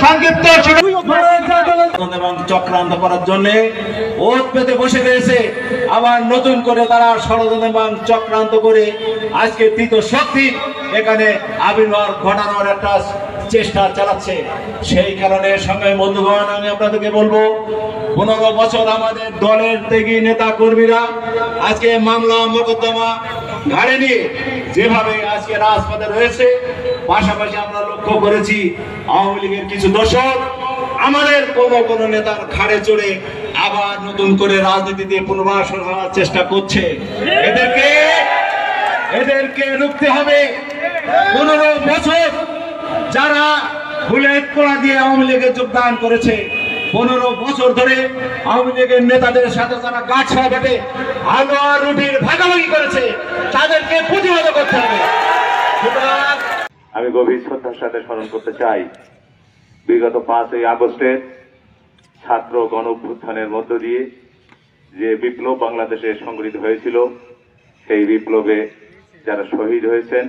সংক্ষিপ্ত এবং চক্রান্ত করার জন্য ওত পেতে বসে রয়েছে। আবার নতুন করে তারা ষড়যন্ত্র এবং চক্রান্ত করে আজকে তৃতীয় শক্তি এখানে আবির্ভাব ঘটানোর একটা চেষ্টা চালাচ্ছে। সেই কারণে সঙ্গে বন্ধুগণ, আমি আপনাদেরকে বলবো, 15 বছর আমাদের দলের ত্যাগী নেতা কর্মীরা আজকে মামলা মোকদ্দমা ঘাড়ে নিয়ে যেভাবে আজকে রাজপথে রয়েছে, পাশাপাশি আমরা লক্ষ্য করেছি আওয়ামী লীগের কিছু দর্শক আমাদের কোন নেতার ঘাড়ে চড়ে আবার নতুন করে রাজনীতিতে পুনর্বাসন হওয়ার চেষ্টা করছে। এদেরকে রুখতে হবে। 15 বছর যারা বুলেট পোড়া দিয়ে আওয়ামী লীগে যোগদান করেছে, 15 বছর ধরে আওয়ামী লীগের নেতাদের সাথে যারা গাছা বেটে হালুয়া রুটির ভাগাভাগি করেছে, তাদেরকে প্রতিহত করতে হবে। আমি গভীর শ্রদ্ধার সাথে স্মরণ করতে চাই বিগত 5ই আগস্টের ছাত্র গণ অভ্যুত্থানের মধ্য দিয়ে যে বিপ্লব বাংলাদেশে সংগঠিত হয়েছিল, সেই বিপ্লবে যারা শহীদ হয়েছেন,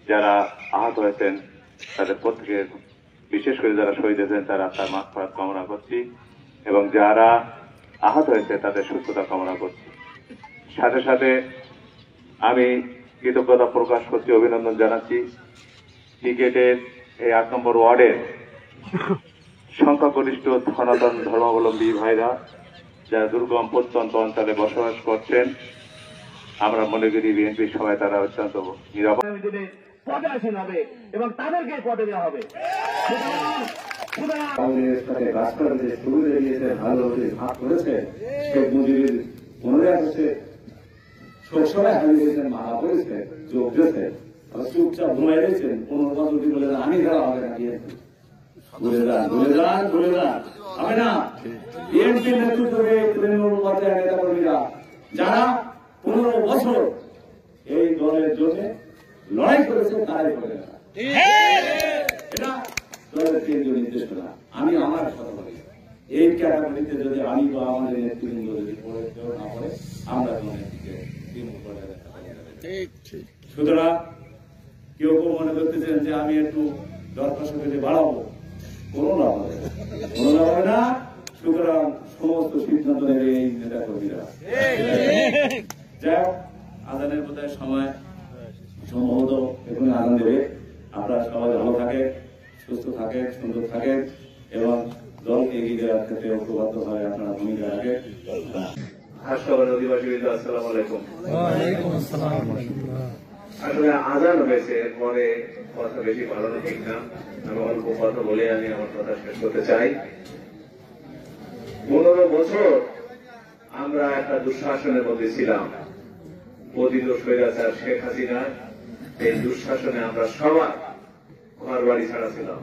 যারা আহত হয়েছেন, তাদের প্রত্যেকে, বিশেষ করে যারা শহীদ হয়েছেন তারা তার মাগফিরাত কামনা করছি এবং যারা আহত হয়েছে তাদের সুস্থতা কামনা করছি। সাথে সাথে আমি কৃতজ্ঞতা প্রকাশ করছি, অভিনন্দন জানাচ্ছি ক্রিকেটের এই 8 নম্বর ওয়ার্ডের সংখ্যাগরিষ্ঠ সনাতন ধর্মাবলম্বী ভাইরা যারা দুর্গম প্রত্যন্ত অঞ্চলে বসবাস করছেন। আমরা মনে করি বিএনপির সবাই তারা অত্যন্ত নিরাপদ পদে আসীন হবে এবং তাদেরকে পদে দেওয়া হবে। চুপচাপ ঘুমাই রয়েছেন, 15 বছর বলে আমি দেওয়া হবে না, ঘুরে যান হবে না। বিএনপি নেতৃত্বে তৃণমূল পর্যায়ের নেতা কর্মীরা যারা 15 বছর এই দলের জন্য লড়াই করেছে, তারাই করে না। এটা দলের কেন্দ্রীয় নির্দেশ না। আমি আমার কথা বলি, এই ক্যাটাগরিতে যদি আমি বা আমাদের নেতৃবৃন্দ যদি না পড়ে, আমরা তৃণমূল পর্যায়ে। সুতরাং কেউ মনে করতেছেন যে আমি একটু দরখাস্ত বাড়াবো, কোনো লাভ হবে না। সুতরাং সমস্ত সিদ্ধান্ত নেবে এই নেতা কর্মীরা। যাই হোক, আজানের বোধহয় সময় সম্ভবত এখানে আজান দেবে। আপনারা সবাই ভালো থাকেন, সুস্থ থাকেন, সুন্দর থাকেন এবং দলকে এগিয়ে দেওয়ার ক্ষেত্রে ঐক্যবদ্ধ হয় আপনারা ভূমিকা রাখেন। হাসপাতাল অধিবাসী, আসসালামু আলাইকুম। আসলে আজান হয়েছে, এরপরে কথা বেশি বাড়ানো ঠিক না। আমি অল্প কথা বলে আমি আমার কথা শেষ করতে চাই। 15 বছর আমরা একটা দুঃশাসনের মধ্যে ছিলাম। পতিত স্বৈরাচার শেখ হাসিনা এই দুঃশাসনে আমরা সবাই ঘর বাড়ি ছাড়া ছিলাম।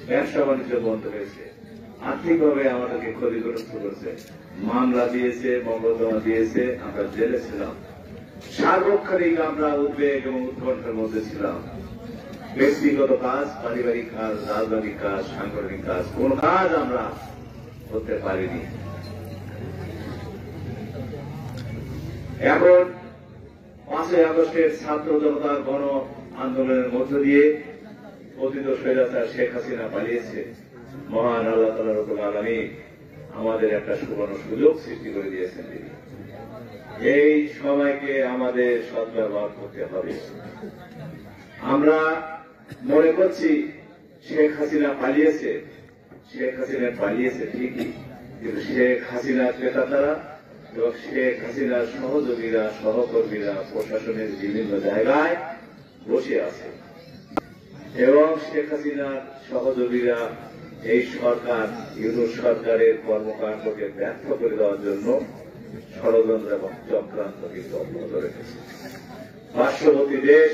ব্যবসা বাণিজ্য বন্ধ হয়েছে, আর্থিকভাবে আমাদেরকে ক্ষতিগ্রস্ত করেছে, মামলা দিয়েছে, মোকদ্দমা দিয়েছে, আমরা জেলে ছিলাম। সার্বক্ষণিক আমরা উদ্বেগ এবং উৎকণ্ঠার মধ্যে ছিলাম। ব্যক্তিগত কাজ, পারিবারিক কাজ, রাজনৈতিক কাজ, সাংগঠনিক কাজ, কোন কাজ আমরা করতে পারিনি। এখন 5ই আগস্টের ছাত্র জনতার গণ আন্দোলনের মধ্য দিয়ে পতিত স্বৈরাচার শেখ হাসিনা পালিয়েছে। মহান আল্লাহ তাআলা রব্বুল আলামিন আমাদের একটা সুবর্ণ সুযোগ সৃষ্টি করে দিয়েছেন। এই সময়কে আমাদের সদ্ব্যবহার করতে হবে। আমরা মনে করছি শেখ হাসিনা পালিয়েছে, শেখ হাসিনা পালিয়েছে ঠিকই, কিন্তু শেখ হাসিনার ক্রেতারা এবং শেখ হাসিনার সহযোগীরা, সহকর্মীরা প্রশাসনের বিভিন্ন জায়গায় বসে আছে এবং শেখ হাসিনার সহযোগীরা এই সরকার, ইউনূস সরকারের কর্মকাণ্ডকে ব্যর্থ করে দেওয়ার জন্য ষড়যন্ত্র এবং চক্রান্ত কিন্তু অব্যাহত রেখেছে। পার্শ্ববর্তী দেশ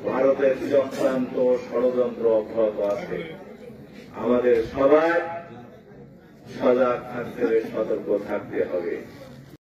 ভারতের চক্রান্ত ষড়যন্ত্র অব্যাহত আছে। আমাদের সবাই সজাগ থাকতে হবে, সতর্ক থাকতে হবে।